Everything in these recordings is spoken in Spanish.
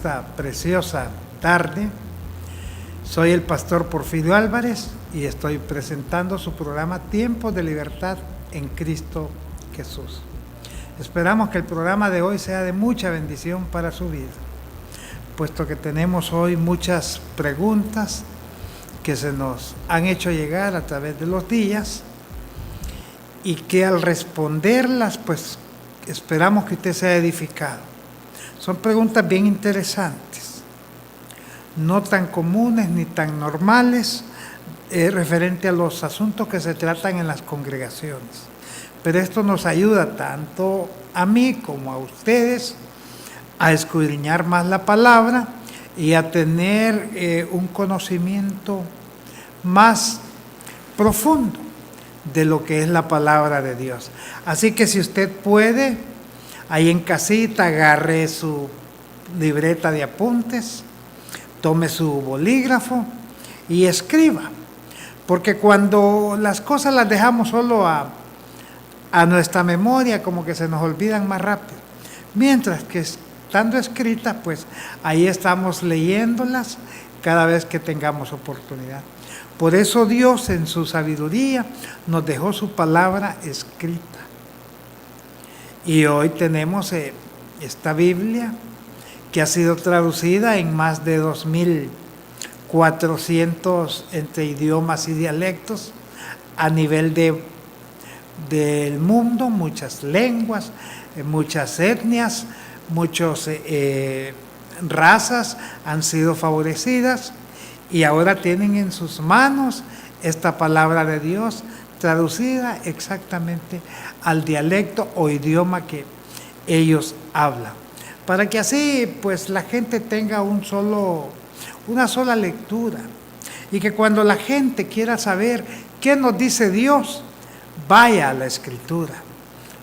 esta preciosa tarde. Soy el pastor Porfirio Álvarez y estoy presentando su programa Tiempos de Libertad en Cristo Jesús. Esperamos que el programa de hoy sea de mucha bendición para su vida, puesto que tenemos hoy muchas preguntas que se nos han hecho llegar a través de los días y que al responderlas, pues esperamos que usted sea edificado. Son preguntas bien interesantes, no tan comunes ni tan normales, referente a los asuntos que se tratan en las congregaciones. Pero esto nos ayuda tanto a mí como a ustedes a escudriñar más la palabra y a tener un conocimiento más profundo de lo que es la palabra de Dios. Así que si usted puede, ahí en casita, agarre su libreta de apuntes, tome su bolígrafo y escriba. Porque cuando las cosas las dejamos solo a nuestra memoria, como que se nos olvidan más rápido. Mientras que estando escritas, pues ahí estamos leyéndolas cada vez que tengamos oportunidad. Por eso Dios en su sabiduría nos dejó su palabra escrita. Y hoy tenemos esta Biblia que ha sido traducida en más de 2.400 entre idiomas y dialectos a nivel del mundo, muchas lenguas, muchas etnias, muchas razas han sido favorecidas y ahora tienen en sus manos esta palabra de Dios traducida exactamente al dialecto o idioma que ellos hablan, para que así pues la gente tenga una sola lectura y que cuando la gente quiera saber qué nos dice Dios, vaya a la Escritura,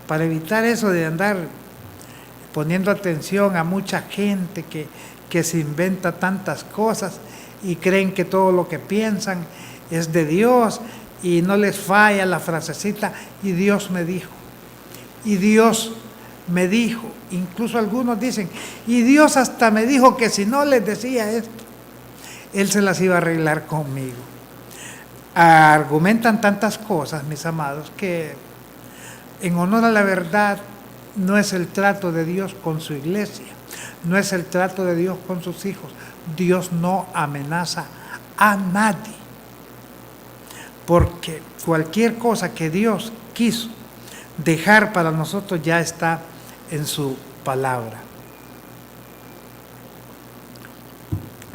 para evitar eso de andar poniendo atención a mucha gente que se inventa tantas cosas y creen que todo lo que piensan es de Dios y no les falla la frasecita, y Dios me dijo, y Dios me dijo. Incluso algunos dicen, y Dios hasta me dijo que si no les decía esto, Él se las iba a arreglar conmigo. Argumentan tantas cosas, mis amados, que en honor a la verdad no es el trato de Dios con su iglesia, no es el trato de Dios con sus hijos. Dios no amenaza a nadie, porque cualquier cosa que Dios quiso dejar para nosotros ya está en su palabra.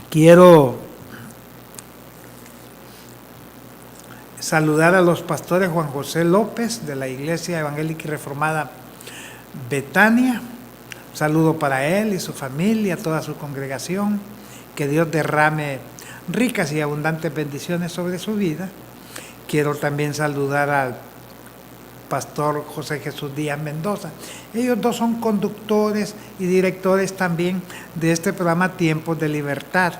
Quiero saludar a los pastores Juan José López de la Iglesia Evangélica y Reformada Betania. Un saludo para él y su familia, toda su congregación. Que Dios derrame ricas y abundantes bendiciones sobre su vida. Quiero también saludar al pastor José Jesús Díaz Mendoza. Ellos dos son conductores y directores también de este programa Tiempos de Libertad.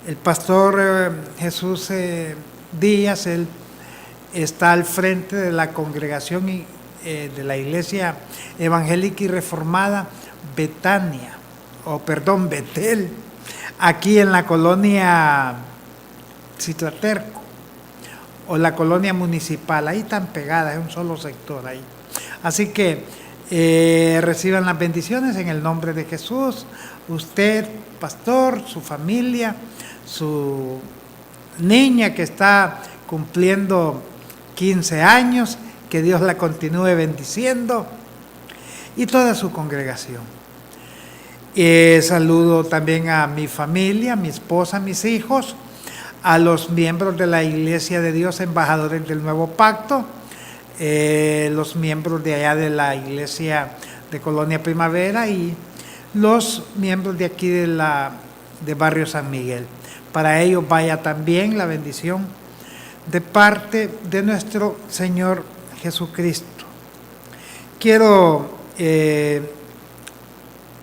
El pastor Jesús Díaz, él está al frente de la congregación de la Iglesia Evangélica y Reformada Betel, aquí en la colonia Citlaterco, o la colonia municipal, ahí tan pegada, es un solo sector ahí. Así que reciban las bendiciones en el nombre de Jesús, usted, pastor, su familia, su niña que está cumpliendo 15 años, que Dios la continúe bendiciendo, y toda su congregación. Saludo también a mi familia, mi esposa, mis hijos, a los miembros de la Iglesia de Dios, embajadores del Nuevo Pacto, los miembros de allá de la Iglesia de Colonia Primavera y los miembros de aquí de Barrio San Miguel. Para ellos vaya también la bendición de parte de nuestro Señor Jesucristo. Quiero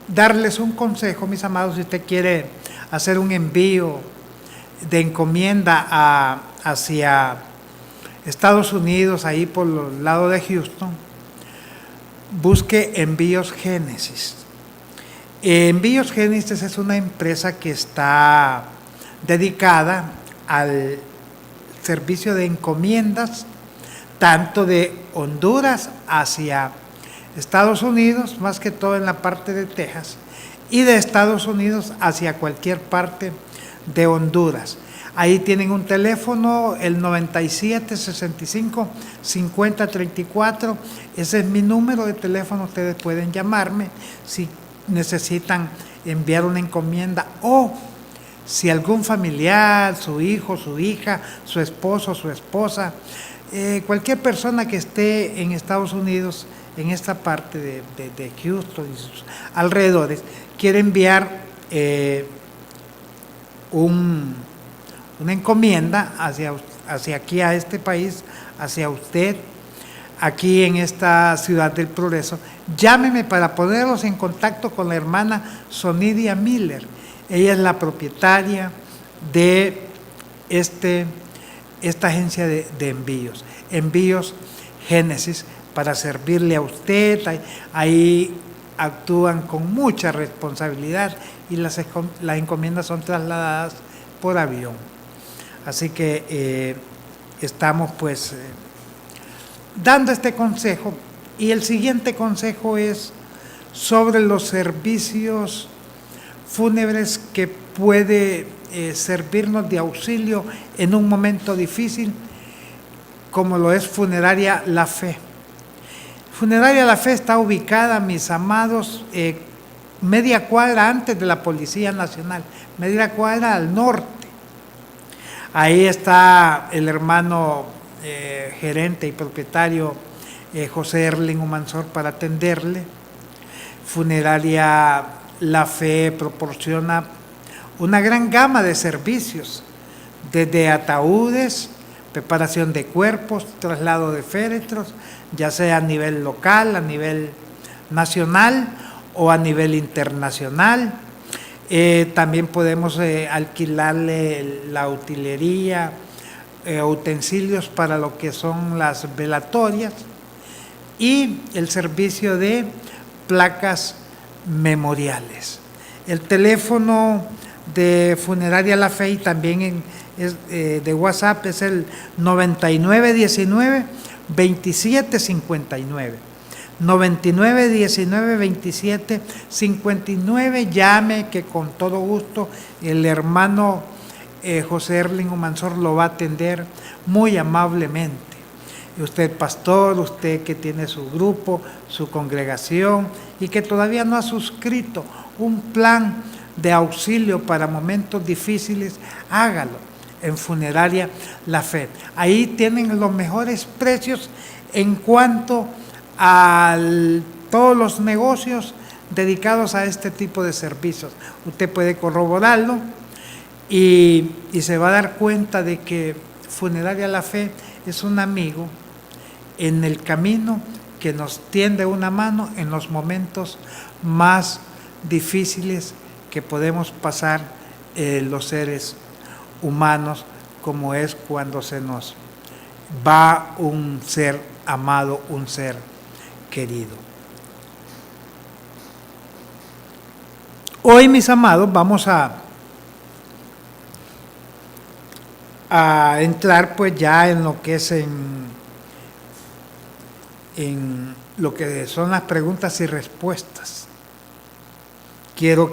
darles un consejo, mis amados, si usted quiere hacer un envío de encomienda hacia Estados Unidos, ahí por el lado de Houston, busque Envíos Génesis. Envíos Génesis es una empresa que está dedicada al servicio de encomiendas, tanto de Honduras hacia Estados Unidos, más que todo en la parte de Texas, y de Estados Unidos hacia cualquier parte de Honduras. Ahí tienen un teléfono, el 97 65 50 34. Ese es mi número de teléfono. Ustedes pueden llamarme si necesitan enviar una encomienda o si algún familiar, su hijo, su hija, su esposo, su esposa, cualquier persona que esté en Estados Unidos, en esta parte de Houston y sus alrededores, quiere enviar una encomienda hacia aquí, a este país, hacia usted, aquí en esta ciudad del Progreso, llámeme para ponerlos en contacto con la hermana Sonidia Miller. Ella es la propietaria de esta agencia de envíos, Envíos Génesis, para servirle a usted. Ahí actúan con mucha responsabilidad y las encomiendas son trasladadas por avión. Así que estamos pues dando este consejo, y el siguiente consejo es sobre los servicios fúnebres que puede servirnos de auxilio en un momento difícil, como lo es Funeraria La Fe. Funeraria La Fe está ubicada, mis amados, media cuadra antes de la Policía Nacional, media cuadra al norte. Ahí está el hermano gerente y propietario José Erling Humansor para atenderle. Funeraria La Fe proporciona una gran gama de servicios, desde ataúdes, preparación de cuerpos, traslado de féretros, ya sea a nivel local, a nivel nacional o a nivel internacional. También podemos alquilarle la utilería, utensilios para lo que son las velatorias, y el servicio de placas memoriales. El teléfono de Funeraria La Fe y también de WhatsApp es el 9919 2759. 9919 2759. Llame, que con todo gusto el hermano José Erling Humansor lo va a atender muy amablemente. Y usted, pastor, usted que tiene su grupo, su congregación y que todavía no ha suscrito un plan de auxilio para momentos difíciles, hágalo en Funeraria La Fe. Ahí tienen los mejores precios en cuanto a todos los negocios dedicados a este tipo de servicios. Usted puede corroborarlo y se va a dar cuenta de que Funeraria La Fe es un amigo en el camino que nos tiende una mano en los momentos más difíciles que podemos pasar los seres humanos, como es cuando se nos va un ser amado, un ser querido. Hoy, mis amados, vamos a entrar pues ya en lo que es en lo que son las preguntas y respuestas. Quiero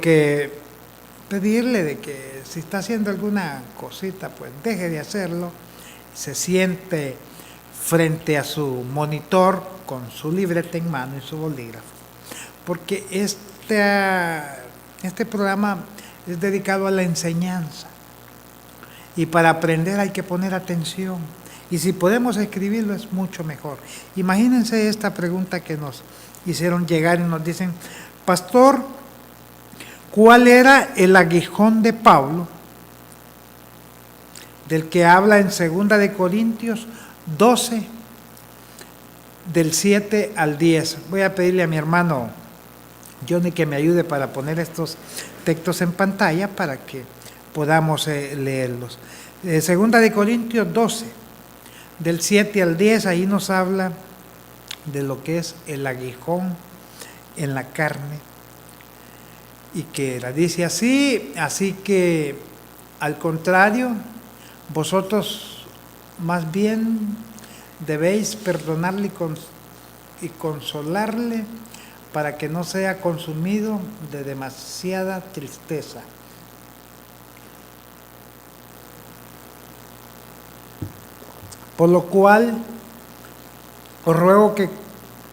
pedirle de que si está haciendo alguna cosita, pues deje de hacerlo, se siente frente a su monitor con su libreta en mano y su bolígrafo, porque este programa es dedicado a la enseñanza, y para aprender hay que poner atención, y si podemos escribirlo es mucho mejor. Imagínense esta pregunta que nos hicieron llegar y nos dicen: pastor, ¿cuál era el aguijón de Pablo del que habla en 2 de Corintios 12, del 7 al 10? Voy a pedirle a mi hermano Johnny que me ayude para poner estos textos en pantalla para que podamos leerlos. 2 de Corintios 12, del 7 al 10, ahí nos habla de lo que es el aguijón en la carne. y que era. Dice así que al contrario, vosotros más bien debéis perdonarle y consolarle para que no sea consumido de demasiada tristeza. Por lo cual, os ruego que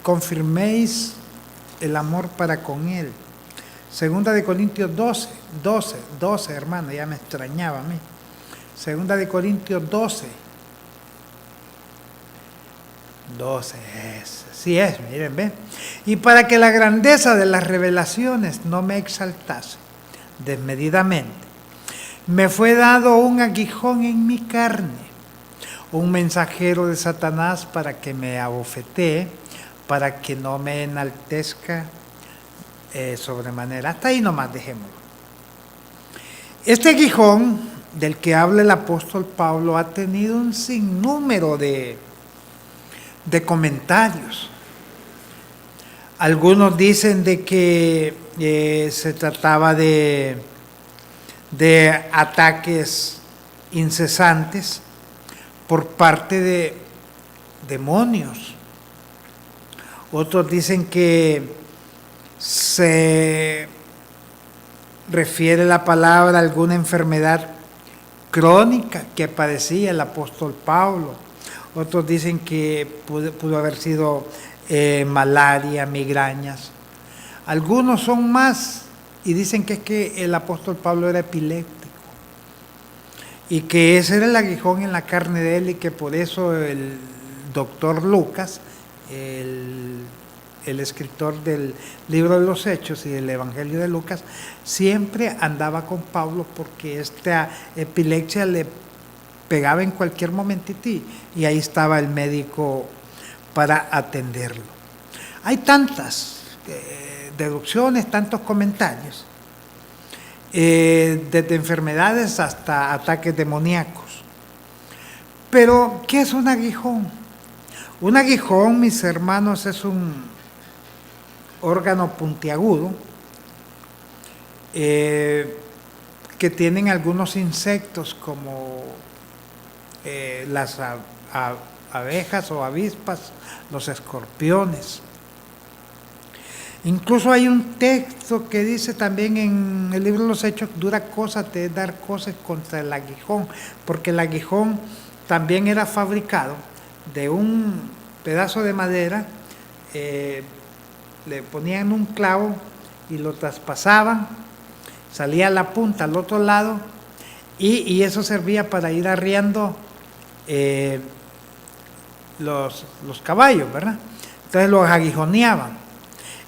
confirméis el amor para con él. Segunda de Corintios 12, hermano, ya me extrañaba a mí. Segunda de Corintios 12 es, sí es, miren, ven. Y para que la grandeza de las revelaciones no me exaltase desmedidamente, me fue dado un aguijón en mi carne, un mensajero de Satanás para que me abofetee, para que no me enaltezca sobremanera. Hasta ahí nomás dejémoslo. Este aguijón del que habla el apóstol Pablo ha tenido un sinnúmero de comentarios. Algunos dicen de que se trataba de ataques incesantes por parte de demonios. Otros dicen que se refiere la palabra a alguna enfermedad crónica que padecía el apóstol Pablo. Otros dicen que pudo haber sido malaria, migrañas. Algunos son más y dicen que es que el apóstol Pablo era epiléptico y que ese era el aguijón en la carne de él y que por eso el doctor Lucas, el escritor del libro de los Hechos y del Evangelio de Lucas, siempre andaba con Pablo porque esta epilepsia le pegaba en cualquier momentito y ahí estaba el médico para atenderlo. Hay tantas deducciones, tantos comentarios, desde enfermedades hasta ataques demoníacos. Pero, ¿qué es un aguijón? Un aguijón, mis hermanos, es un órgano puntiagudo que tienen algunos insectos como las abejas o avispas, los escorpiones. Incluso hay un texto que dice también en el libro de los Hechos, dura cosa te dar cosas contra el aguijón, porque el aguijón también era fabricado de un pedazo de madera, le ponían un clavo y lo traspasaban, salía la punta al otro lado y eso servía para ir arriando los caballos, ¿verdad? Entonces los aguijoneaban.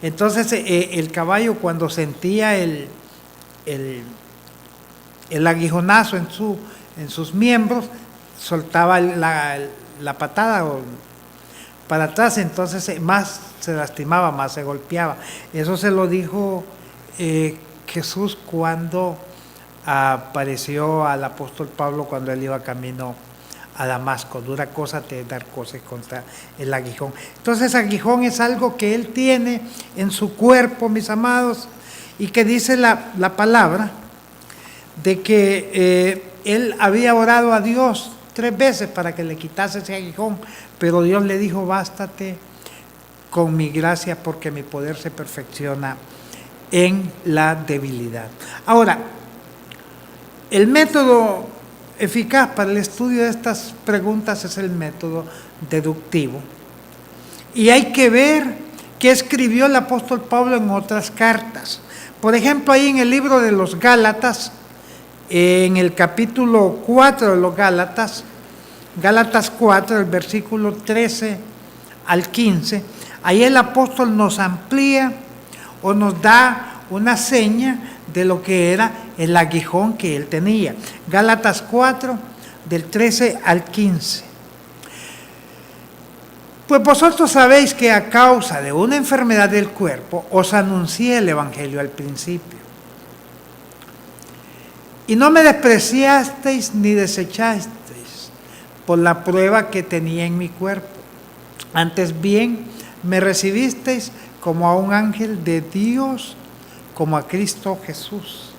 Entonces el caballo cuando sentía el aguijonazo en sus miembros, soltaba la patada para atrás, entonces más se lastimaba, más se golpeaba. Eso se lo dijo Jesús cuando apareció al apóstol Pablo cuando él iba camino a Damasco. Dura cosa te dar cosas contra el aguijón. Entonces aguijón es algo que él tiene en su cuerpo, mis amados, y que dice la palabra de que él había orado a Dios 3 veces para que le quitase ese aguijón, pero Dios le dijo, bástate con mi gracia porque mi poder se perfecciona en la debilidad. Ahora, el método eficaz para el estudio de estas preguntas es el método deductivo. Y hay que ver qué escribió el apóstol Pablo en otras cartas. Por ejemplo, ahí en el libro de los Gálatas, en el capítulo 4 de los Gálatas 4, el versículo 13 al 15, ahí el apóstol nos amplía o nos da una seña de lo que era el aguijón que él tenía. Gálatas 4, del 13 al 15. Pues vosotros sabéis que a causa de una enfermedad del cuerpo os anuncié el Evangelio al principio. Y no me despreciasteis ni desechasteis por la prueba que tenía en mi cuerpo. Antes bien, me recibisteis como a un ángel de Dios como a Cristo Jesús.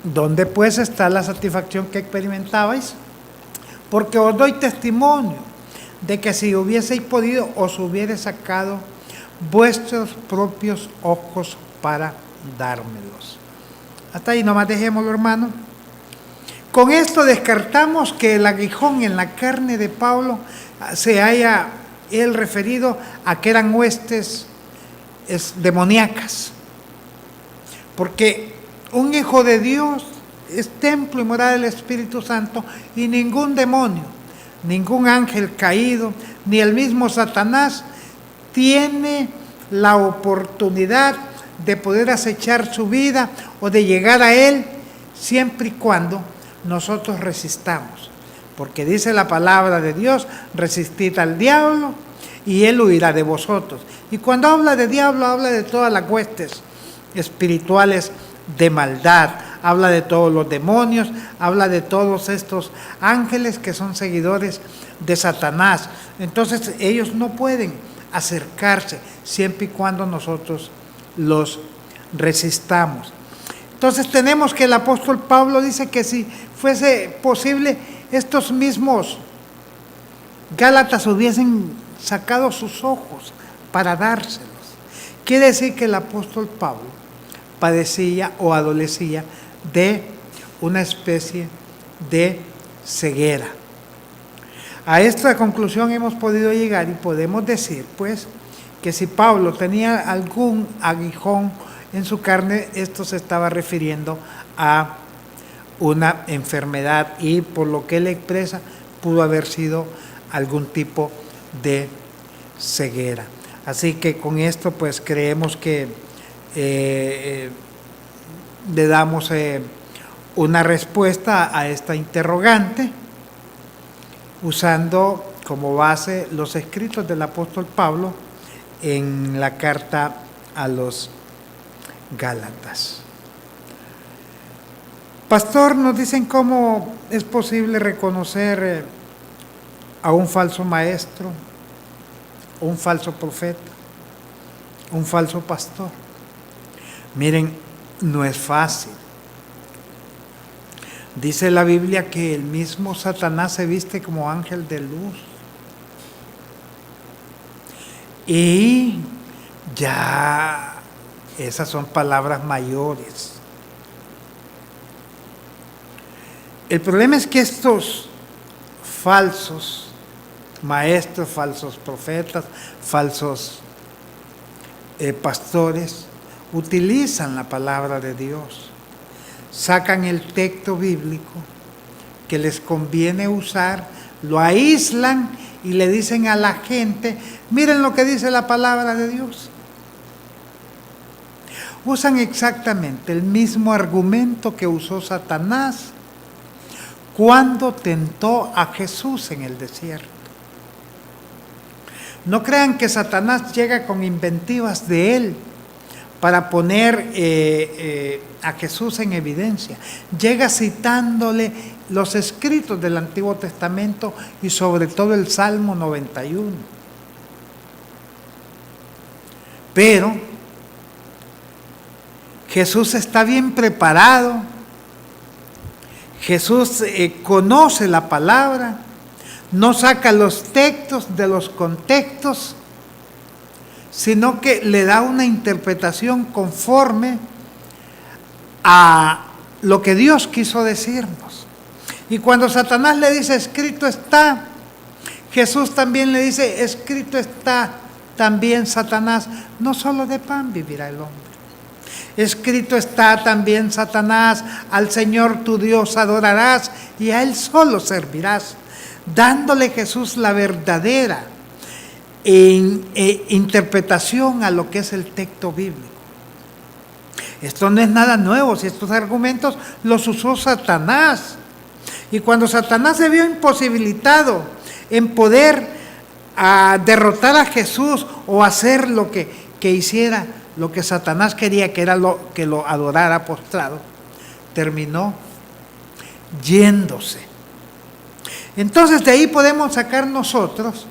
¿Dónde pues está la satisfacción que experimentabais? Porque os doy testimonio de que si hubieseis podido, os hubiere sacado vuestros propios ojos para dármelos. Hasta ahí nomás dejémoslo, hermano. Con esto descartamos que el aguijón en la carne de Pablo se haya él referido a que eran huestes demoníacas. Porque un hijo de Dios es templo y morada del Espíritu Santo, y ningún demonio, ningún ángel caído, ni el mismo Satanás tiene la oportunidad de poder acechar su vida o de llegar a él, siempre y cuando nosotros resistamos. Porque dice la palabra de Dios: resistid al diablo y él huirá de vosotros. Y cuando habla de diablo, habla de todas las huestes espirituales de maldad, habla de todos los demonios, habla de todos estos ángeles que son seguidores de Satanás. Entonces ellos no pueden acercarse siempre y cuando nosotros los resistamos. Entonces tenemos que el apóstol Pablo dice que si fuese posible, estos mismos Gálatas hubiesen sacado sus ojos para dárselos. Quiere decir que el apóstol Pablo padecía o adolecía de una especie de ceguera. A esta conclusión hemos podido llegar y podemos decir, pues, que si Pablo tenía algún aguijón en su carne, esto se estaba refiriendo a una enfermedad, y por lo que él expresa, pudo haber sido algún tipo de ceguera. Así que con esto, pues, creemos que le damos una respuesta a esta interrogante, usando como base los escritos del apóstol Pablo en la carta a los Gálatas. Pastor, nos dicen cómo es posible reconocer a un falso maestro, un falso profeta, un falso pastor. Miren, no es fácil. Dice la Biblia que el mismo Satanás se viste como ángel de luz. Y ya esas son palabras mayores. El problema es que estos falsos maestros, falsos profetas, falsos pastores, utilizan la palabra de Dios, sacan el texto bíblico que les conviene usar, lo aíslan y le dicen a la gente: miren lo que dice la palabra de Dios. Usan exactamente el mismo argumento que usó Satanás cuando tentó a Jesús en el desierto. No crean que Satanás llega con inventivas de él para poner a Jesús en evidencia. Llega citándole los escritos del Antiguo Testamento y sobre todo el Salmo 91. Pero Jesús está bien preparado. Jesús conoce la palabra, no saca los textos de los contextos, sino que le da una interpretación conforme a lo que Dios quiso decirnos. Y cuando Satanás le dice escrito está, Jesús también le dice escrito está también, Satanás, no solo de pan vivirá el hombre. Escrito está también, Satanás, al Señor tu Dios adorarás y a Él solo servirás, dándole Jesús la verdadera interpretación a lo que es el texto bíblico. Esto no es nada nuevo, si estos argumentos los usó Satanás. Y cuando Satanás se vio imposibilitado en poder derrotar a Jesús o hacer lo que hiciera, lo que Satanás quería, que era que lo adorara postrado, terminó yéndose. Entonces de ahí podemos sacar nosotros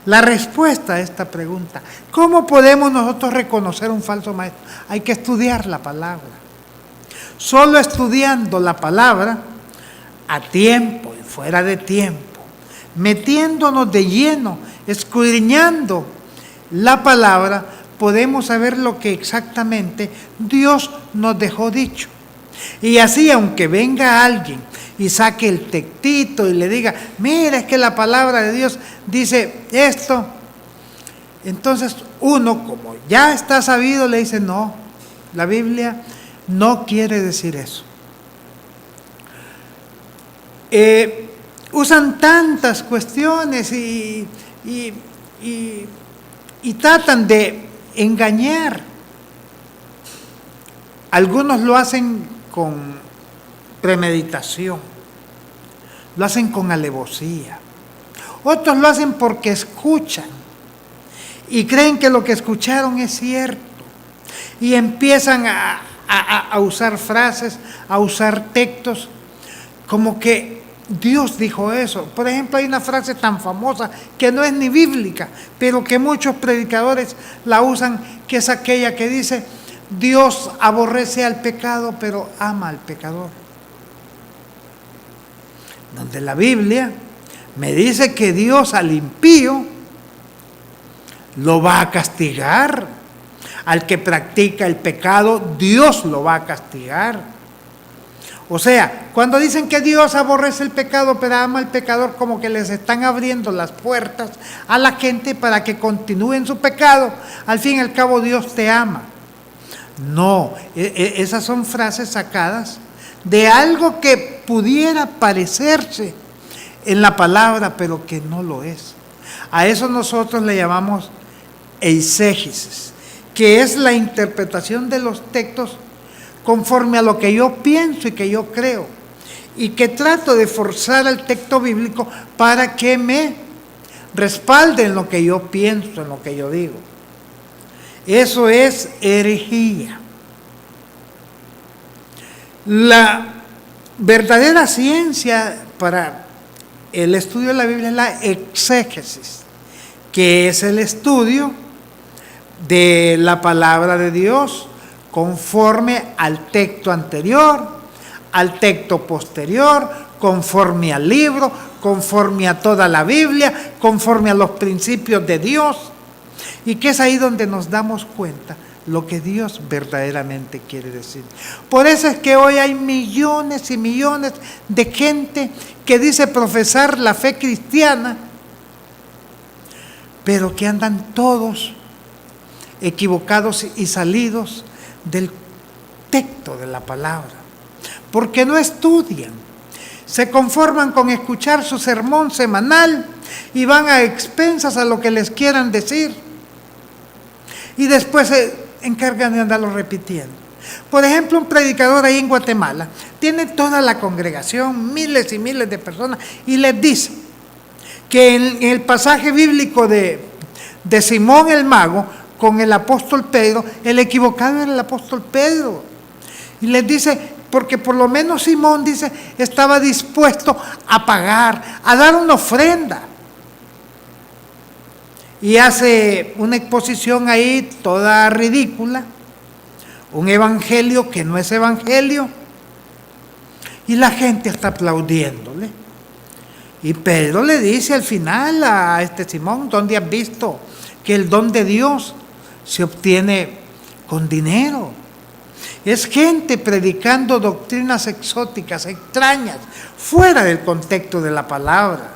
La respuesta a esta pregunta, ¿cómo podemos nosotros reconocer un falso maestro? Hay que estudiar la palabra. Solo estudiando la palabra, a tiempo y fuera de tiempo, metiéndonos de lleno, escudriñando la palabra, podemos saber lo que exactamente Dios nos dejó dicho. Y así, aunque venga alguien y saque el textito y le diga, mira, es que la palabra de Dios dice esto, entonces uno, como ya está sabido, le dice, no, la Biblia no quiere decir eso. Usan tantas cuestiones y tratan de engañar. Algunos lo hacen con premeditación, lo hacen con alevosía. Otros lo hacen porque escuchan y creen que lo que escucharon es cierto y empiezan a usar frases, a usar textos como que Dios dijo eso. Por ejemplo, hay una frase tan famosa que no es ni bíblica, pero que muchos predicadores la usan, que es aquella que dice, Dios aborrece al pecado, pero ama al pecador. Donde la Biblia me dice que Dios al impío lo va a castigar. Al que practica el pecado, Dios lo va a castigar. O sea, cuando dicen que Dios aborrece el pecado, pero ama al pecador, como que les están abriendo las puertas a la gente para que continúe en su pecado. Al fin y al cabo, Dios te ama. No, esas son frases sacadas de algo que pudiera parecerse en la palabra, pero que no lo es. A eso nosotros le llamamos eisegesis, que es la interpretación de los textos conforme a lo que yo pienso y que yo creo, y que trato de forzar al texto bíblico para que me respalde en lo que yo pienso, en lo que yo digo. Eso es herejía. La verdadera ciencia para el estudio de la Biblia es la exégesis, que es el estudio de la palabra de Dios conforme al texto anterior, al texto posterior, conforme al libro, conforme a toda la Biblia, conforme a los principios de Dios, y que es ahí donde nos damos cuenta lo que Dios verdaderamente quiere decir. Por eso es que hoy hay millones y millones de gente que dice profesar la fe cristiana, pero que andan todos equivocados y salidos del texto de la palabra, porque no estudian, se conforman con escuchar su sermón semanal y van a expensas a lo que les quieran decir y después se encargan de andarlo repitiendo. Por ejemplo, un predicador ahí en Guatemala tiene toda la congregación, miles y miles de personas, y les dice que en el pasaje bíblico de Simón el mago con el apóstol Pedro, el equivocado era el apóstol Pedro. Y les dice, porque por lo menos Simón, dice, estaba dispuesto a pagar, a dar una ofrenda. Y hace una exposición ahí toda ridícula, un evangelio que no es evangelio, y la gente está aplaudiéndole. Y Pedro le dice al final a Simón, ¿dónde has visto que el don de Dios se obtiene con dinero? Es gente predicando doctrinas exóticas, extrañas, fuera del contexto de la palabra.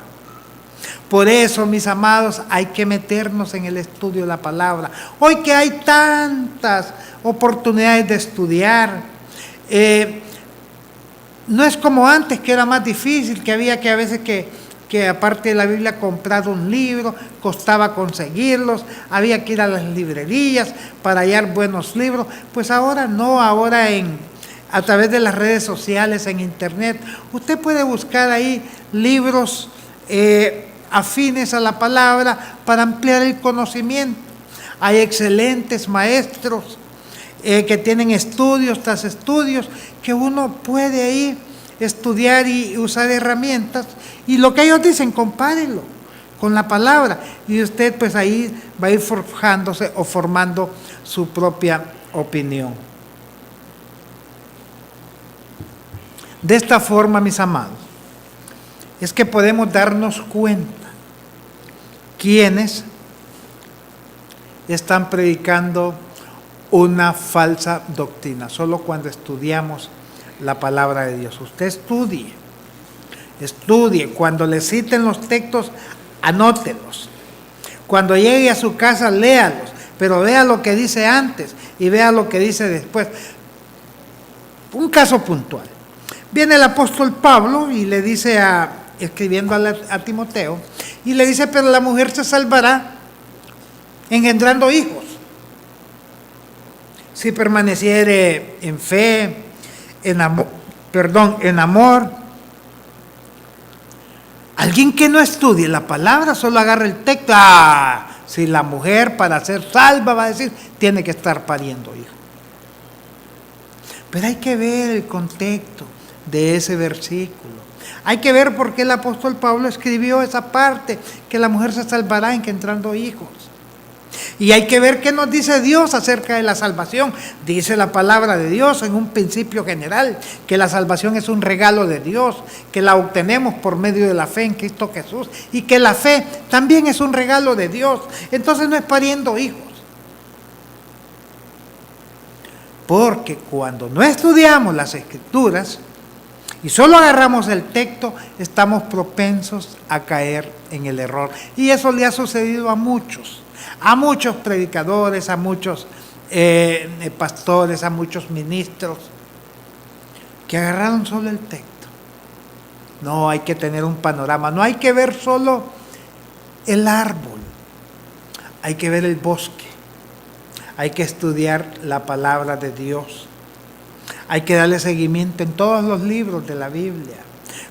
Por eso, mis amados, hay que meternos en el estudio de la palabra. Hoy que hay tantas oportunidades de estudiar, no es como antes, que era más difícil, que había que a veces que aparte de la Biblia comprar un libro, costaba conseguirlos, había que ir a las librerías para hallar buenos libros. Pues ahora no, ahora a través de las redes sociales, en internet, usted puede buscar ahí libros afines a la palabra para ampliar el conocimiento. Hay excelentes maestros que tienen estudios tras estudios, que uno puede ahí estudiar y usar herramientas, y lo que ellos dicen, compárelo con la palabra. Y usted pues ahí va a ir forjándose o formando su propia opinión. De esta forma, mis amados, es que podemos darnos cuenta quiénes están predicando una falsa doctrina, solo cuando estudiamos la palabra de Dios. Usted estudie, cuando le citen los textos, anótelos. Cuando llegue a su casa, léalos, pero vea lo que dice antes y vea lo que dice después. Un caso puntual. Viene el apóstol Pablo y le dice, escribiendo a Timoteo, y le dice, pero la mujer se salvará engendrando hijos, si permaneciere en fe, en amor. Alguien que no estudie la palabra solo agarra el texto. Si la mujer para ser salva, va a decir, tiene que estar pariendo hijos. Pero hay que ver el contexto de ese versículo. Hay que ver por qué el apóstol Pablo escribió esa parte, que la mujer se salvará engendrando hijos. Y hay que ver qué nos dice Dios acerca de la salvación. Dice la palabra de Dios en un principio general, que la salvación es un regalo de Dios, que la obtenemos por medio de la fe en Cristo Jesús, y que la fe también es un regalo de Dios. Entonces no es pariendo hijos. Porque cuando no estudiamos las Escrituras y solo agarramos el texto, estamos propensos a caer en el error. Y eso le ha sucedido a muchos predicadores, a muchos pastores, a muchos ministros, que agarraron solo el texto. No, hay que tener un panorama, no hay que ver solo el árbol, hay que ver el bosque, hay que estudiar la palabra de Dios, hay que darle seguimiento en todos los libros de la Biblia.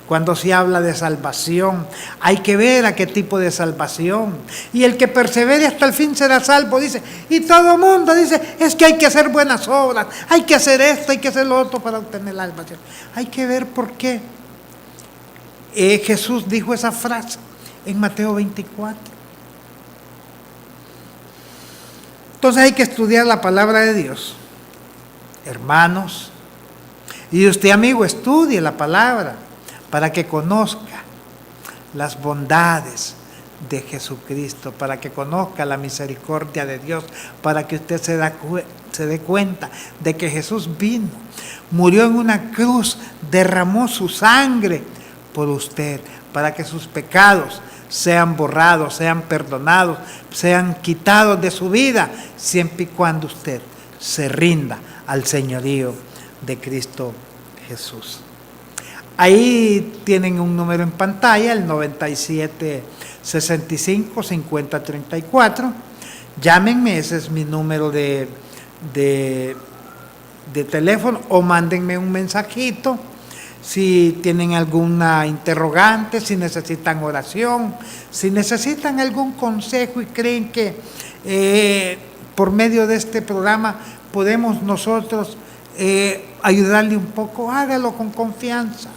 Cuando se habla de salvación, hay que ver a qué tipo de salvación. Y el que persevere hasta el fin será salvo, dice. Y todo el mundo dice, es que hay que hacer buenas obras, hay que hacer esto, hay que hacer lo otro para obtener la salvación. Hay que ver por qué Jesús dijo esa frase en Mateo 24. Entonces hay que estudiar la palabra de Dios, hermanos. Y usted, amigo, estudie la palabra para que conozca las bondades de Jesucristo, para que conozca la misericordia de Dios, para que usted se dé cuenta de que Jesús vino, murió en una cruz, derramó su sangre por usted, para que sus pecados sean borrados, sean perdonados, sean quitados de su vida, siempre y cuando usted se rinda al señorío de Cristo Jesús. Ahí tienen un número en pantalla, el 9765-5034. Llámenme, ese es mi número de teléfono, o mándenme un mensajito si tienen alguna interrogante, si necesitan oración, si necesitan algún consejo y creen que por medio de este programa podemos nosotros ayudarle un poco, hágalo con confianza.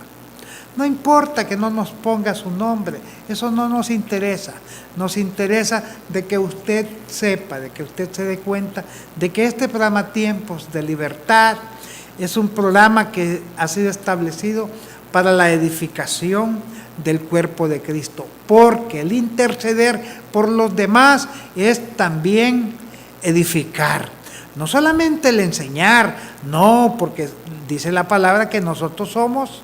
No importa que no nos ponga su nombre, eso no nos interesa. Nos interesa de que usted sepa, de que usted se dé cuenta de que este programa Tiempos de Libertad es un programa que ha sido establecido para la edificación del cuerpo de Cristo, porque el interceder por los demás es también edificar. No solamente el enseñar, no, porque dice la palabra que nosotros somos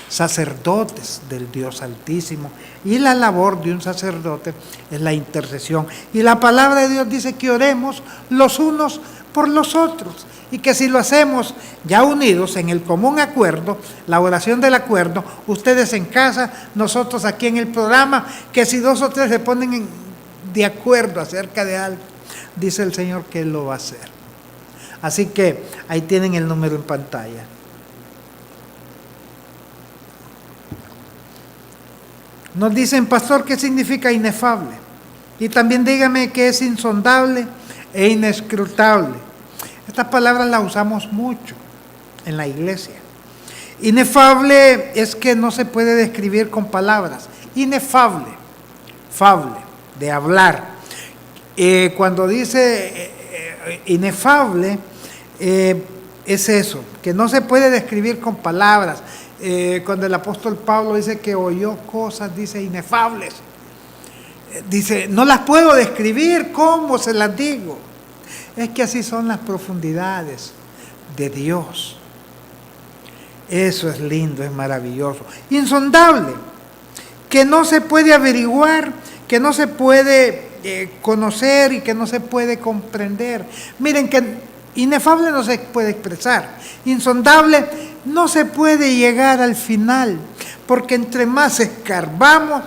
sacerdotes del Dios Altísimo, y la labor de un sacerdote es la intercesión. Y la palabra de Dios dice que oremos los unos por los otros, y que si lo hacemos ya unidos en el común acuerdo, la oración del acuerdo, ustedes en casa, nosotros aquí en el programa, que si 2 o 3 se ponen de acuerdo acerca de algo, dice el Señor que Él lo va a hacer. Así que ahí tienen el número en pantalla. Nos dicen, pastor, ¿qué significa inefable? Y también dígame qué es insondable e inescrutable. Estas palabras las usamos mucho en la iglesia. Inefable es que no se puede describir con palabras. Inefable, fable, de hablar. Cuando dice inefable, es eso, que no se puede describir con palabras. Cuando el apóstol Pablo dice que oyó cosas, dice inefables. Dice, no las puedo describir, ¿cómo se las digo? Es que así son las profundidades de Dios. Eso es lindo, es maravilloso. Insondable, que no se puede averiguar, que no se puede conocer y que no se puede comprender. Miren que inefable no se puede expresar. Insondable no se puede llegar al final, porque entre más escarbamos,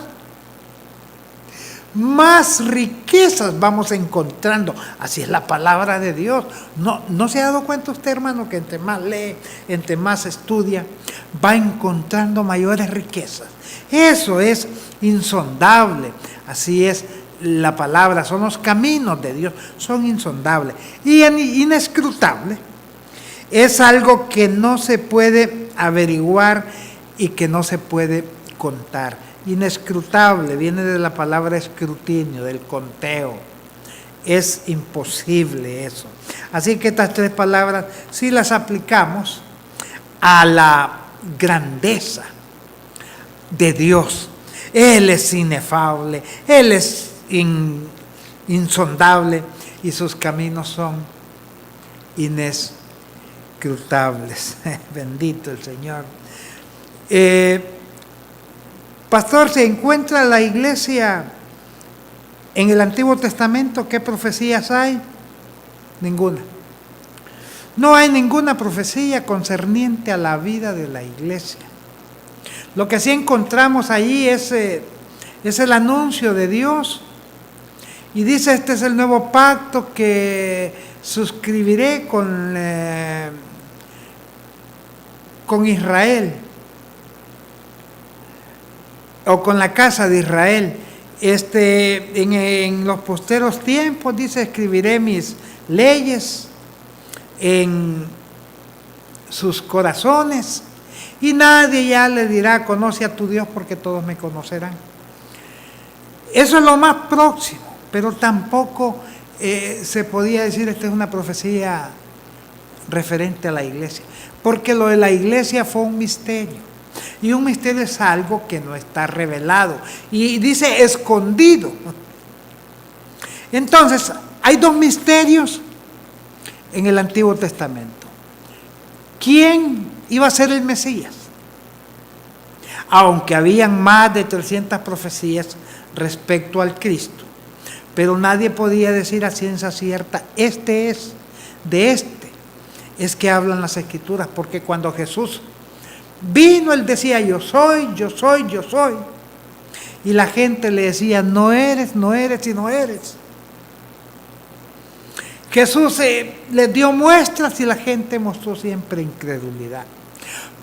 más riquezas vamos encontrando. Así es la palabra de Dios. ¿No se ha dado cuenta usted, hermano, que entre más lee, entre más estudia, va encontrando mayores riquezas? Eso es insondable. Así es la palabra, son los caminos de Dios, son insondables. Y inescrutable es algo que no se puede averiguar y que no se puede contar. Inescrutable viene de la palabra escrutinio, del conteo. Es imposible eso. Así que estas tres palabras, si las aplicamos a la grandeza de Dios, Él es inefable, Él es insondable y sus caminos son inescrutables. Bendito el Señor. Pastor, ¿se encuentra la iglesia en el Antiguo Testamento? ¿Qué profecías hay? Ninguna. No hay ninguna profecía concerniente a la vida de la iglesia. Lo que sí encontramos allí es el anuncio de Dios. Y dice, este es el nuevo pacto que suscribiré con Israel, o con la casa de Israel. En los posteros tiempos, dice, escribiré mis leyes en sus corazones y nadie ya le dirá, conoce a tu Dios, porque todos me conocerán. Eso es lo más próximo, pero tampoco se podía decir, esta es una profecía referente a la iglesia, porque lo de la iglesia fue un misterio. Y un misterio es algo que no está revelado. Y dice escondido. Entonces, hay dos misterios en el Antiguo Testamento. ¿Quién iba a ser el Mesías? Aunque habían más de 300 profecías respecto al Cristo. Pero nadie podía decir a ciencia cierta, es que hablan las Escrituras. Porque cuando Jesús vino, él decía, yo soy, yo soy, yo soy. Y la gente le decía, no eres, no eres y no eres. Jesús les dio muestras y la gente mostró siempre incredulidad.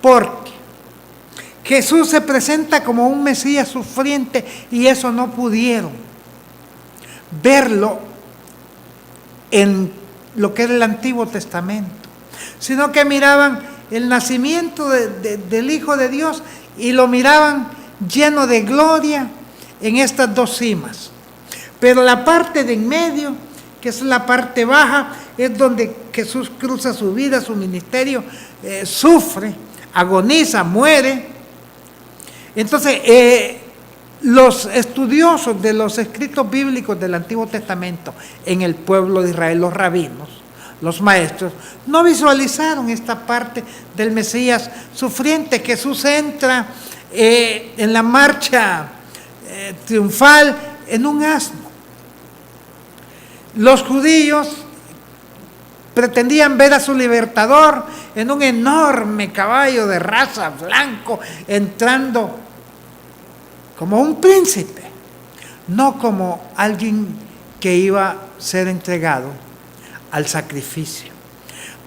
Porque Jesús se presenta como un Mesías sufriente y eso no pudieron verlo en lo que era el Antiguo Testamento, sino que miraban el nacimiento del Hijo de Dios y lo miraban lleno de gloria en estas dos cimas. Pero la parte de en medio, que es la parte baja, es donde Jesús cruza su vida, su ministerio, sufre, agoniza, muere. Entonces, los estudiosos de los escritos bíblicos del Antiguo Testamento en el pueblo de Israel, los rabinos, los maestros, no visualizaron esta parte del Mesías sufriente. Jesús entra en la marcha triunfal en un asno. Los judíos pretendían ver a su libertador en un enorme caballo de raza blanco, entrando como un príncipe, no como alguien que iba a ser entregado al sacrificio.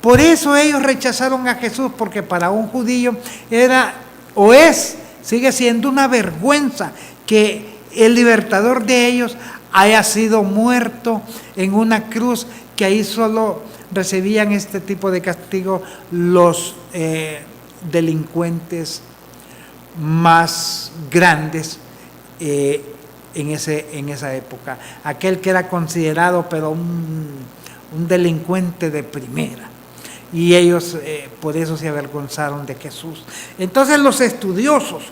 Por eso ellos rechazaron a Jesús, porque para un judío sigue siendo una vergüenza que el libertador de ellos haya sido muerto en una cruz, que ahí solo recibían este tipo de castigo los delincuentes más grandes en esa época. Aquel que era considerado pero un delincuente de primera. Y ellos por eso se avergonzaron de Jesús. Entonces los estudiosos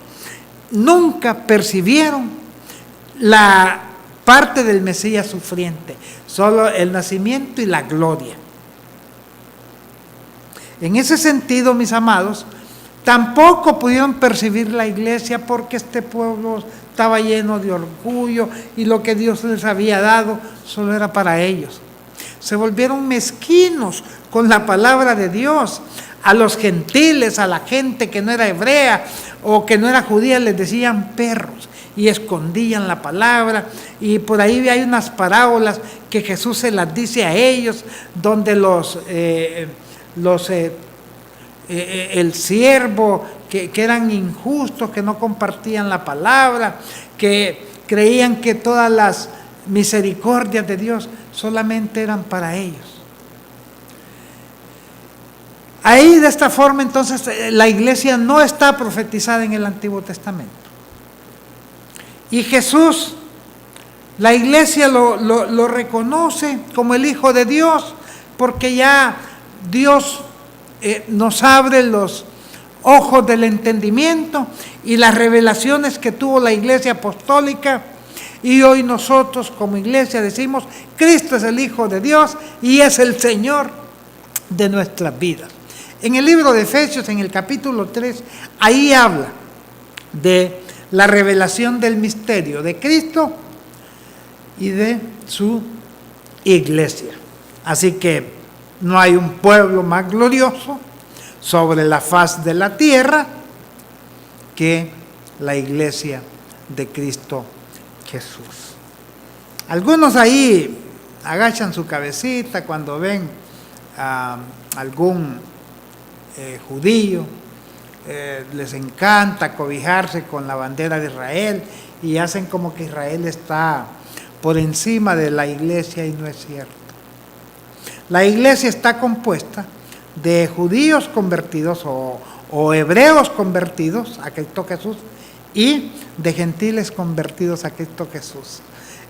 nunca percibieron la parte del Mesías sufriente, solo el nacimiento y la gloria. En ese sentido, mis amados, tampoco pudieron percibir la iglesia porque este pueblo estaba lleno de orgullo y lo que Dios les había dado solo era para ellos. Se volvieron mezquinos con la palabra de Dios. A los gentiles, a la gente que no era hebrea o que no era judía, les decían perros y escondían la palabra. Y por ahí hay unas parábolas que Jesús se las dice a ellos, donde el siervo que eran injustos, que no compartían la palabra, que creían que todas las misericordias de Dios solamente eran para ellos. Ahí de esta forma entonces la iglesia no está profetizada en el Antiguo Testamento. Y Jesús, la iglesia lo reconoce como el Hijo de Dios, porque ya Dios nos abre los ojos del entendimiento y las revelaciones que tuvo la iglesia apostólica. Y hoy nosotros como iglesia decimos, Cristo es el Hijo de Dios y es el Señor de nuestras vidas. En el libro de Efesios, en el capítulo 3, ahí habla de la revelación del misterio de Cristo y de su iglesia. Así que no hay un pueblo más glorioso sobre la faz de la tierra que la iglesia de Cristo Jesús. Algunos ahí agachan su cabecita cuando ven a algún judío, les encanta cobijarse con la bandera de Israel y hacen como que Israel está por encima de la iglesia, y no es cierto. La iglesia está compuesta de judíos convertidos o hebreos convertidos a Cristo Jesús y de gentiles convertidos a Cristo Jesús.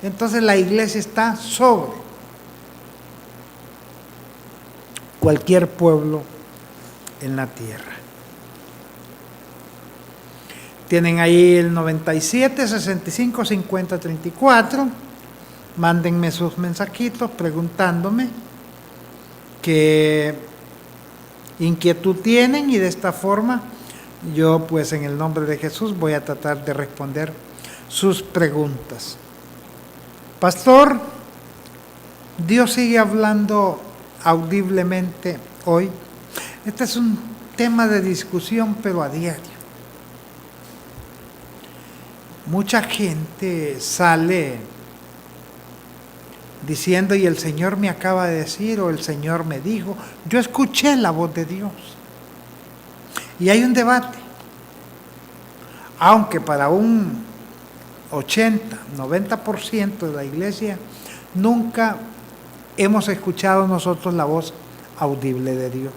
Entonces la iglesia está sobre cualquier pueblo en la tierra. Tienen ahí el 97, 65, 50, 34. Mándenme sus mensajitos preguntándome qué inquietud tienen y de esta forma yo pues en el nombre de Jesús voy a tratar de responder sus preguntas. Pastor, Dios sigue hablando audiblemente hoy. Este es un tema de discusión, pero a diario. Mucha gente sale diciendo, y el Señor me acaba de decir, o el Señor me dijo. Yo escuché la voz de Dios. Y hay un debate. Aunque para un 80, 90% de la iglesia, nunca hemos escuchado nosotros la voz audible de Dios.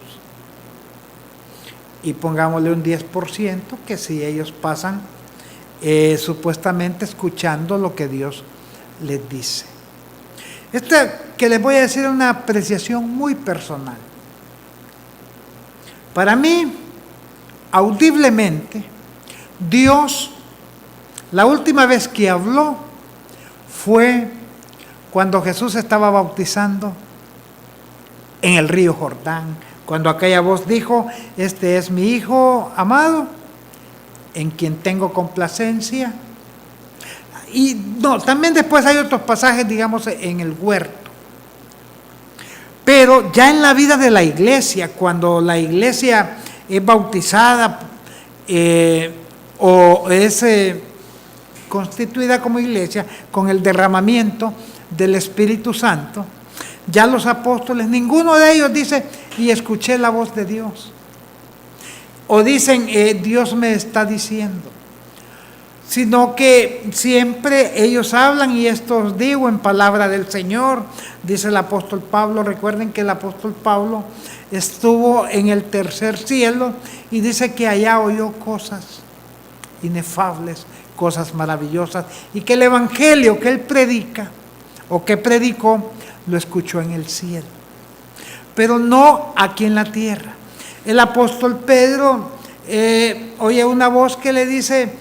Y pongámosle un 10% que si ellos pasan supuestamente escuchando lo que Dios les dice. Que les voy a decir es una apreciación muy personal. Para mí, audiblemente, Dios, la última vez que habló fue cuando Jesús estaba bautizando en el río Jordán, cuando aquella voz dijo, este es mi Hijo amado, en quien tengo complacencia. Y no, también después hay otros pasajes, digamos, en el huerto. Pero ya en la vida de la iglesia, cuando la iglesia es bautizada o es constituida como iglesia con el derramamiento del Espíritu Santo, ya los apóstoles, ninguno de ellos dice, y escuché la voz de Dios. O dicen, Dios me está diciendo. Sino que siempre ellos hablan, y esto os digo en palabra del Señor, dice el apóstol Pablo. Recuerden que el apóstol Pablo estuvo en el tercer cielo y dice que allá oyó cosas inefables cosas maravillosas y que el evangelio que él predica o que predicó lo escuchó en el cielo, pero no aquí en la tierra. El apóstol Pedro oye una voz que le dice,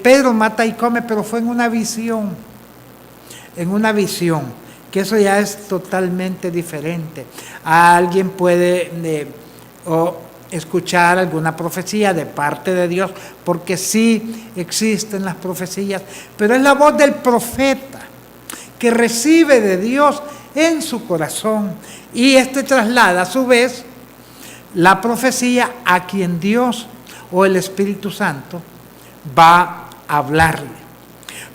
Pedro, mata y come, pero fue en una visión, que eso ya es totalmente diferente. Alguien puede escuchar alguna profecía de parte de Dios, porque sí existen las profecías, pero es la voz del profeta que recibe de Dios en su corazón, y traslada a su vez la profecía a quien Dios o el Espíritu Santo va a hablarle.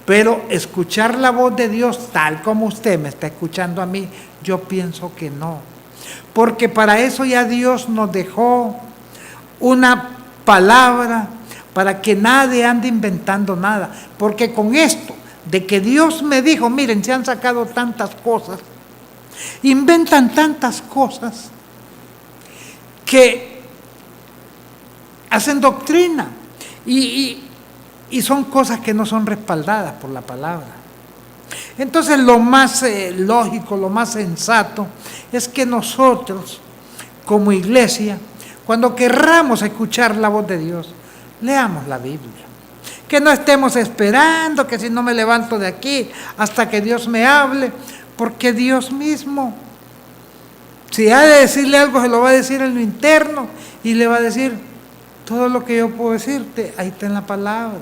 Pero escuchar la voz de Dios tal como usted me está escuchando a mí, yo pienso que no. Porque para eso ya Dios nos dejó una palabra para que nadie ande inventando nada. Porque con esto de que Dios me dijo, miren, se han sacado tantas cosas, inventan tantas cosas que hacen doctrina y son cosas que no son respaldadas por la palabra. Entonces lo más lógico, lo más sensato es que nosotros como iglesia, cuando querramos escuchar la voz de Dios, leamos la Biblia. Que no estemos esperando que si no me levanto de aquí hasta que Dios me hable, porque Dios mismo, si ha de decirle algo, se lo va a decir en lo interno y le va a decir, todo lo que yo puedo decirte, ahí está en la palabra.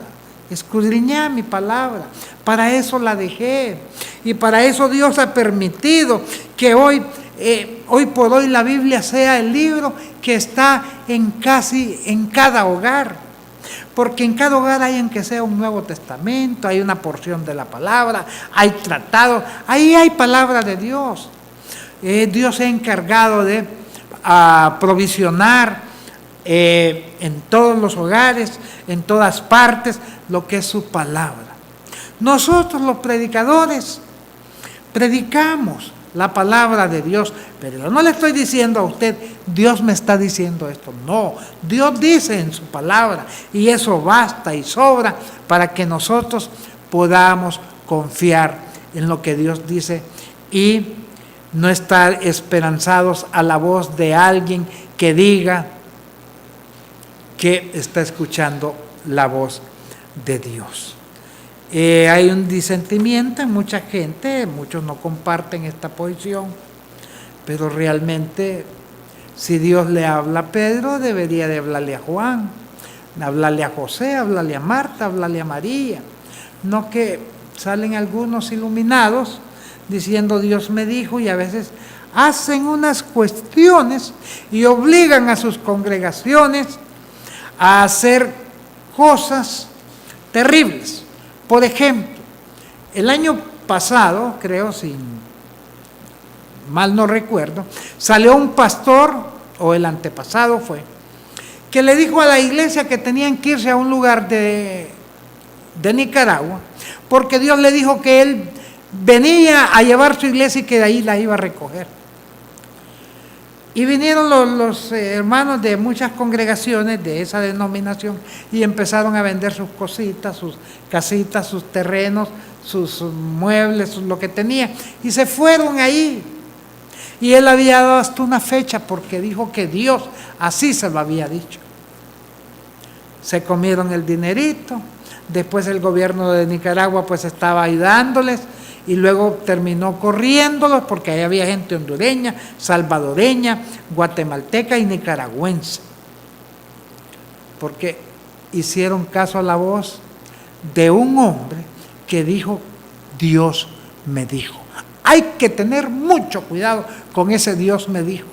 Escudriñá mi palabra, para eso la dejé, y para eso Dios ha permitido que hoy por hoy la Biblia sea el libro que está en cada hogar, porque en cada hogar hay, en que sea un Nuevo Testamento, hay una porción de la palabra, hay tratados, ahí hay palabra de Dios. Dios se ha encargado de provisionar en todos los hogares, en todas partes, lo que es su palabra. Nosotros los predicadores predicamos la palabra de Dios, pero yo no le estoy diciendo a usted, Dios me está diciendo esto. No, Dios dice en su palabra, y eso basta y sobra para que nosotros podamos confiar en lo que Dios dice y no estar esperanzados a la voz de alguien que diga que está escuchando la voz de Dios. Hay un disentimiento en mucha gente, muchos no comparten esta posición, pero realmente si Dios le habla a Pedro, debería de hablarle a Juan, hablarle a José, hablarle a Marta, hablarle a María. No que salen algunos iluminados diciendo Dios me dijo, y a veces hacen unas cuestiones y obligan a sus congregaciones a hacer cosas terribles. Por ejemplo, el año pasado, creo, si mal no recuerdo, salió un pastor, o el antepasado fue, que le dijo a la iglesia que tenían que irse a un lugar de Nicaragua, porque Dios le dijo que él venía a llevar su iglesia y que de ahí la iba a recoger. Y vinieron los hermanos de muchas congregaciones de esa denominación y empezaron a vender sus cositas, sus casitas, sus terrenos, sus muebles, lo que tenía, y se fueron ahí. Y él había dado hasta una fecha porque dijo que Dios así se lo había dicho. Se comieron el dinerito, después el gobierno de Nicaragua pues estaba ayudándoles, y luego terminó corriéndolos porque ahí había gente hondureña, salvadoreña, guatemalteca y nicaragüense, porque hicieron caso a la voz de un hombre que dijo, Dios me dijo. Hay que tener mucho cuidado con ese Dios me dijo.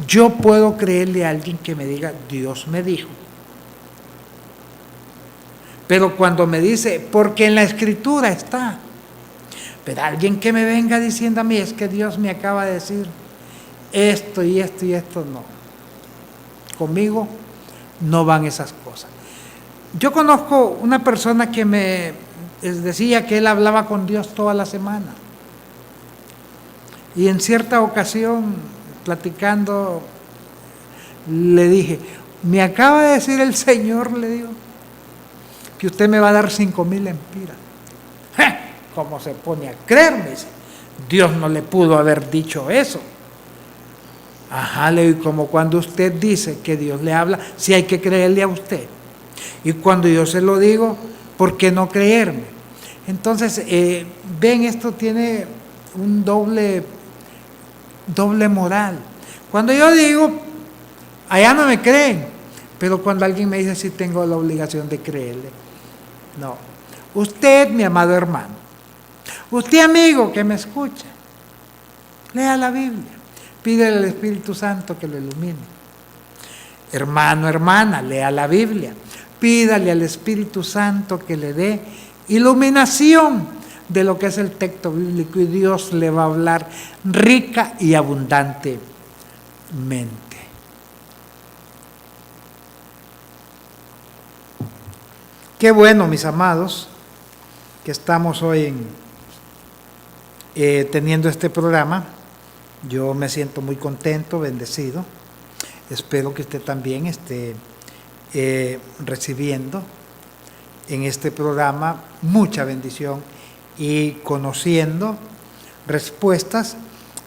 Yo puedo creerle a alguien que me diga, Dios me dijo, pero cuando me dice, porque en la Escritura está. Pero alguien que me venga diciendo a mí, es que Dios me acaba de decir esto y esto y esto, no. Conmigo no van esas cosas. Yo conozco una persona que me decía que él hablaba con Dios toda la semana. Y en cierta ocasión, platicando, le dije, me acaba de decir el Señor, le digo, que usted me va a dar 5,000 lempiras. ¿Cómo se pone a creerme? Dios no le pudo haber dicho eso. Ajá, le digo, como cuando usted dice que Dios le habla, sí hay que creerle a usted. Y cuando yo se lo digo, ¿por qué no creerme? Entonces, ven, esto tiene un doble moral. Cuando yo digo, allá no me creen, pero cuando alguien me dice, sí tengo la obligación de creerle. No. Usted, mi amado hermano, usted, amigo que me escucha, lea la Biblia, pídele al Espíritu Santo que lo ilumine. Hermano, hermana, lea la Biblia, pídale al Espíritu Santo que le dé iluminación de lo que es el texto bíblico, y Dios le va a hablar rica y abundantemente. Qué bueno, mis amados, que estamos hoy teniendo este programa. Yo me siento muy contento, bendecido. Espero que usted también esté recibiendo en este programa mucha bendición y conociendo respuestas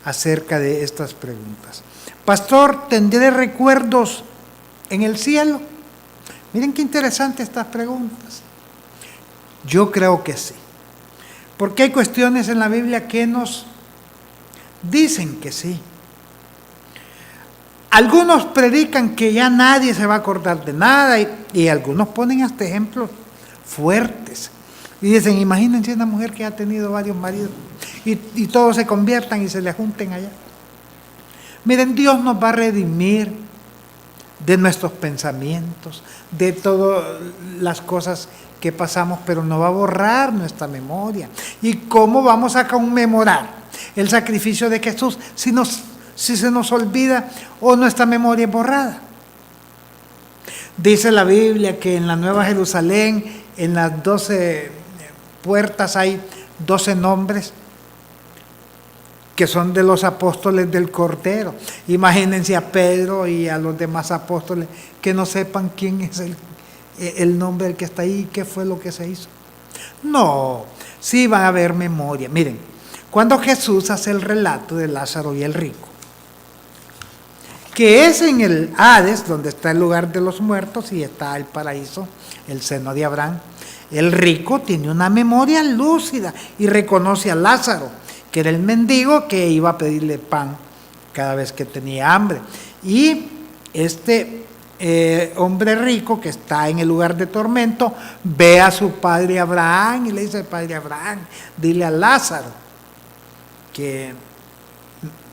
acerca de estas preguntas. Pastor, ¿tendré recuerdos en el cielo? Miren qué interesantes estas preguntas. Yo creo que sí, porque hay cuestiones en la Biblia que nos dicen que sí. Algunos predican que ya nadie se va a acordar de nada, y algunos ponen hasta ejemplos fuertes. Y dicen, imagínense una mujer que ha tenido varios maridos y todos se conviertan y se le junten allá. Miren, Dios nos va a redimir de nuestros pensamientos, de todas las cosas que pasamos, pero no va a borrar nuestra memoria. ¿Y cómo vamos a conmemorar el sacrificio de Jesús si se nos olvida o nuestra memoria es borrada? Dice la Biblia que en la Nueva Jerusalén, en las 12 puertas, hay 12 nombres que son de los apóstoles del Cordero. Imagínense a Pedro y a los demás apóstoles que no sepan quién es el nombre del que está ahí y qué fue lo que se hizo. No, sí va a haber memoria. Miren, cuando Jesús hace el relato de Lázaro y el rico, que es en el Hades, donde está el lugar de los muertos y está el paraíso, el seno de Abraham, el rico tiene una memoria lúcida y reconoce a Lázaro, que era el mendigo que iba a pedirle pan cada vez que tenía hambre. Y este hombre rico que está en el lugar de tormento ve a su padre Abraham y le dice, padre Abraham, dile a Lázaro que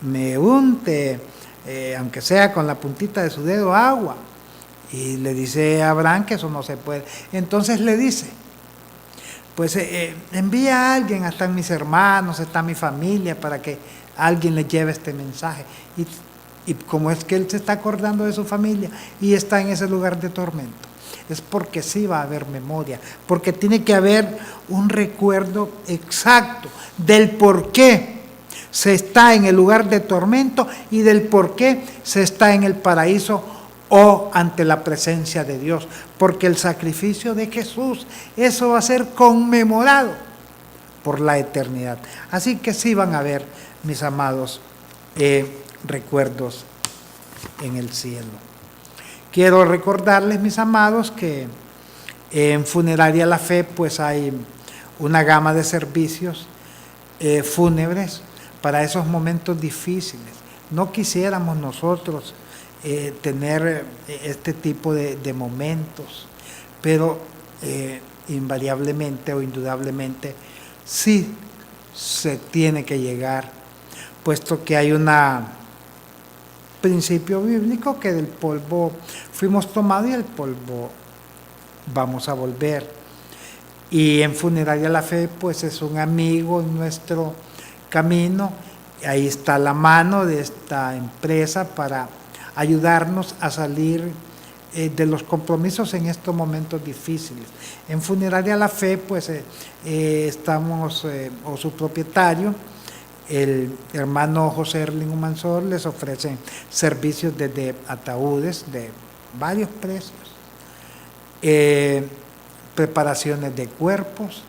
me unte, aunque sea con la puntita de su dedo, agua. Y le dice a Abraham que eso no se puede. Entonces le dice, pues envía a alguien, están mis hermanos, está mi familia, para que alguien le lleve este mensaje. Y como es que él se está acordando de su familia y está en ese lugar de tormento, es porque sí va a haber memoria, porque tiene que haber un recuerdo exacto del por qué se está en el lugar de tormento y del por qué se está en el paraíso o ante la presencia de Dios, porque el sacrificio de Jesús, eso va a ser conmemorado por la eternidad. Así que sí van a haber, mis amados, recuerdos en el cielo. Quiero recordarles, mis amados, que en Funeraria La Fe pues hay una gama de servicios fúnebres para esos momentos difíciles. No quisiéramos nosotros tener este tipo de momentos, pero invariablemente o indudablemente sí se tiene que llegar, puesto que hay un principio bíblico que del polvo fuimos tomados y al polvo vamos a volver. Y en Funeraria La Fe pues es un amigo en nuestro camino. Ahí está la mano de esta empresa para ayudarnos a salir de los compromisos en estos momentos difíciles. En Funeraria La Fe pues estamos, o su propietario, el hermano José Erling Humansor, les ofrecen servicios desde ataúdes de varios precios, preparaciones de cuerpos,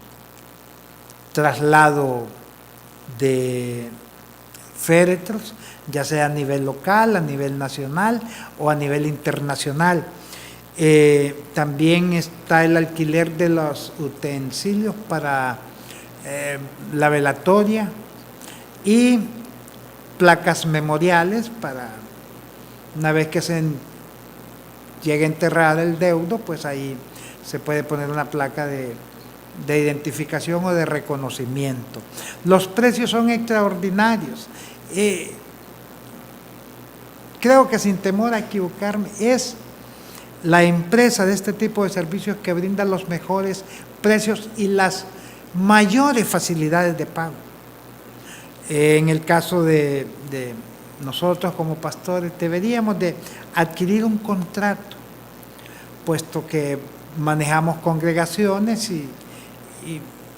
traslado de féretros, ya sea a nivel local, a nivel nacional o a nivel internacional. También está el alquiler de los utensilios para la velatoria y placas memoriales para una vez que se llegue a enterrar el deudo, pues ahí se puede poner una placa de identificación o de reconocimiento. Los precios son extraordinarios. Creo que sin temor a equivocarme, es la empresa de este tipo de servicios que brinda los mejores precios y las mayores facilidades de pago. En el caso de nosotros como pastores, deberíamos de adquirir un contrato, puesto que manejamos congregaciones y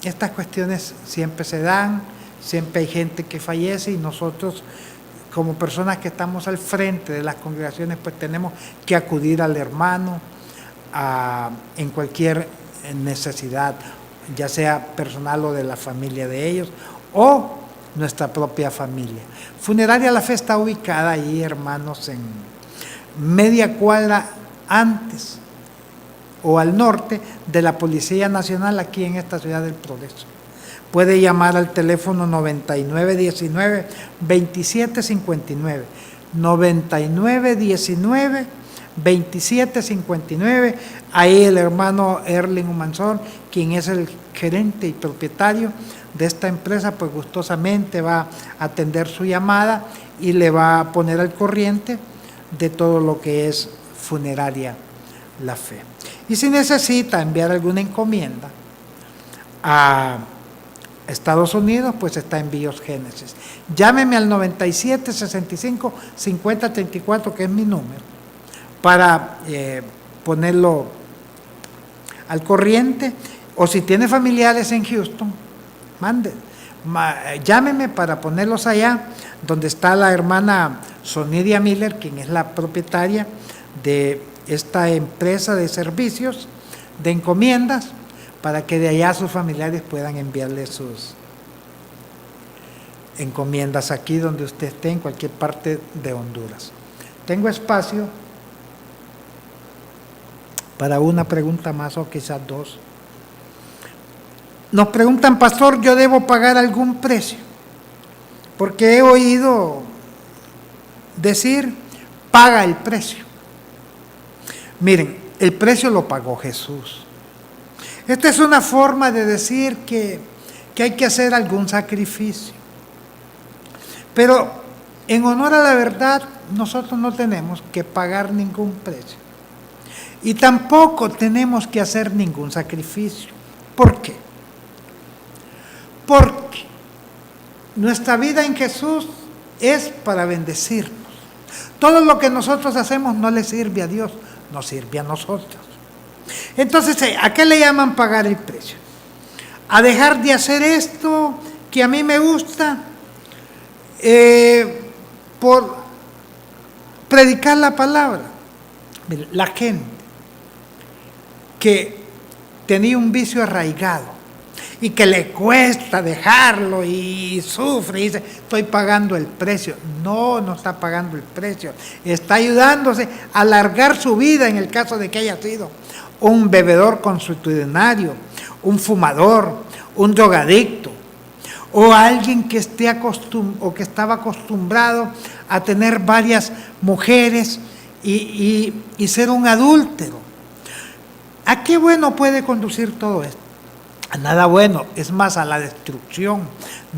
estas cuestiones siempre se dan, siempre hay gente que fallece y nosotros como personas que estamos al frente de las congregaciones pues tenemos que acudir al hermano en cualquier necesidad, ya sea personal o de la familia de ellos o nuestra propia familia. Funeraria La Fe está ubicada ahí, hermanos, en media cuadra antes o al norte de la Policía Nacional aquí en esta ciudad del Progreso. Puede llamar al teléfono 9919-2759, 9919-2759. Ahí el hermano Erling Humansor, quien es el gerente y propietario de esta empresa, pues gustosamente va a atender su llamada y le va a poner al corriente de todo lo que es Funeraria La Fe. Y si necesita enviar alguna encomienda a Estados Unidos, pues está Envíos Génesis. Llámeme al 97 65 50 34, que es mi número, para ponerlo al corriente. O si tiene familiares en Houston, llámeme para ponerlos allá, donde está la hermana Sonidia Miller, quien es la propietaria de esta empresa de servicios de encomiendas, para que de allá sus familiares puedan enviarle sus encomiendas aquí donde usted esté, en cualquier parte de Honduras. Tengo espacio para una pregunta más o quizás dos. Nos preguntan, pastor, ¿yo debo pagar algún precio? Porque he oído decir, paga el precio. Miren, el precio lo pagó Jesús. Esta es una forma de decir que hay que hacer algún sacrificio. Pero en honor a la verdad, nosotros no tenemos que pagar ningún precio. Y tampoco tenemos que hacer ningún sacrificio. ¿Por qué? Porque nuestra vida en Jesús es para bendecirnos. Todo lo que nosotros hacemos no le sirve a Dios, nos sirve a nosotros. Entonces, ¿a qué le llaman pagar el precio? A dejar de hacer esto que a mí me gusta por predicar la palabra. La gente que tenía un vicio arraigado y que le cuesta dejarlo y sufre y dice, estoy pagando el precio. No, no está pagando el precio. Está ayudándose a alargar su vida en el caso de que haya sido un bebedor consuetudinario, un fumador, un drogadicto, o alguien que esté o que estaba acostumbrado a tener varias mujeres y ser un adúltero. ¿A qué bueno puede conducir todo esto? A nada bueno, es más, a la destrucción,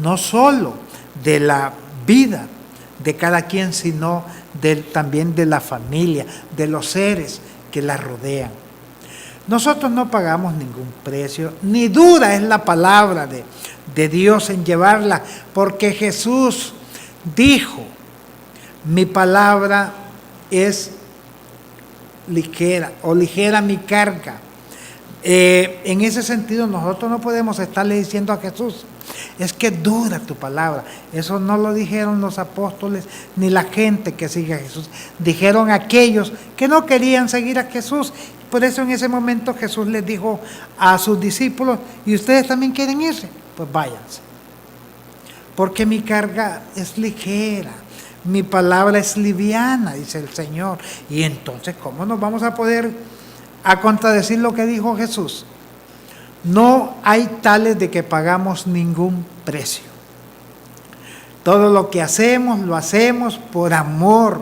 no solo de la vida de cada quien, sino también de la familia, de los seres que la rodean. Nosotros no pagamos ningún precio, ni dura es la palabra de Dios en llevarla, porque Jesús dijo, mi palabra es ligera, o ligera mi carga. En ese sentido, nosotros no podemos estarle diciendo a Jesús, es que dura tu palabra. Eso no lo dijeron los apóstoles ni la gente que sigue a Jesús. Dijeron aquellos que no querían seguir a Jesús, Por eso en ese momento Jesús les dijo a sus discípulos, ¿y ustedes también quieren irse? Pues váyanse. Porque mi carga es ligera, mi palabra es liviana, dice el Señor. Y entonces, ¿cómo nos vamos a poder contradecir lo que dijo Jesús? No hay tales de que pagamos ningún precio. Todo lo que hacemos, lo hacemos por amor,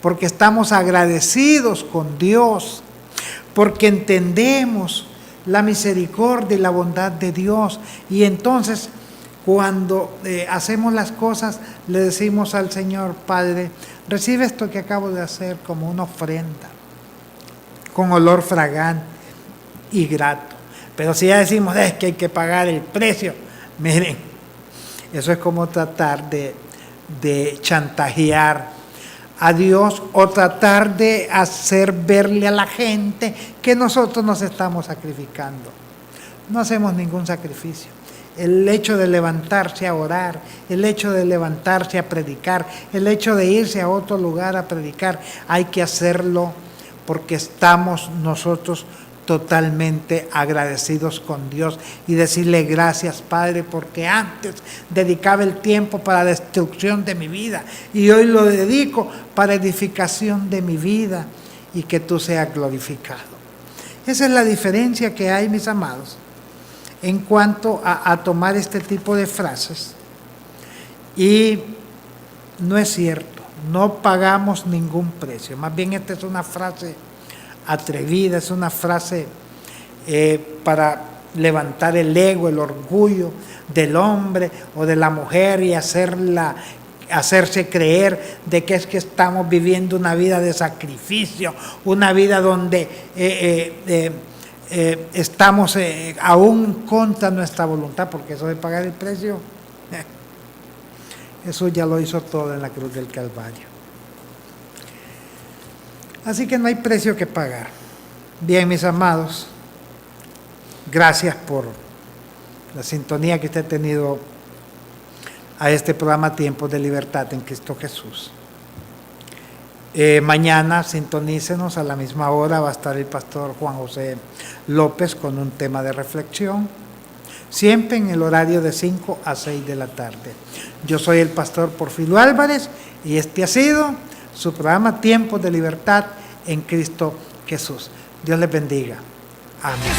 porque estamos agradecidos con Dios, porque entendemos la misericordia y la bondad de Dios. Y entonces, cuando hacemos las cosas, le decimos al Señor: Padre, recibe esto que acabo de hacer como una ofrenda, con olor fragante y grato. Pero si ya decimos, es que hay que pagar el precio, miren, eso es como tratar de chantajear a Dios o tratar de hacer verle a la gente que nosotros nos estamos sacrificando. No hacemos ningún sacrificio. El hecho de levantarse a orar, el hecho de levantarse a predicar, el hecho de irse a otro lugar a predicar, hay que hacerlo porque estamos nosotros totalmente agradecidos con Dios y decirle: gracias, Padre, porque antes dedicaba el tiempo para la destrucción de mi vida y hoy lo dedico para edificación de mi vida y que tú seas glorificado. Esa es la diferencia que hay, mis amados, en cuanto a tomar este tipo de frases. Y no es cierto, no pagamos ningún precio. Más bien esta es una frase atrevida, es una frase para levantar el ego, el orgullo del hombre o de la mujer y hacerse creer de que es que estamos viviendo una vida de sacrificio, una vida donde estamos aún contra nuestra voluntad, porque eso de pagar el precio, eso ya lo hizo todo en la cruz del Calvario. Así que no hay precio que pagar. Bien, mis amados, gracias por la sintonía que usted ha tenido a este programa Tiempos de Libertad en Cristo Jesús. Mañana sintonícenos a la misma hora, va a estar el pastor Juan José López con un tema de reflexión, siempre en el horario de 5 a 6 de la tarde. Yo soy el pastor Porfirio Álvarez y este ha sido su programa Tiempos de Libertad en Cristo Jesús. Dios les bendiga. Amén.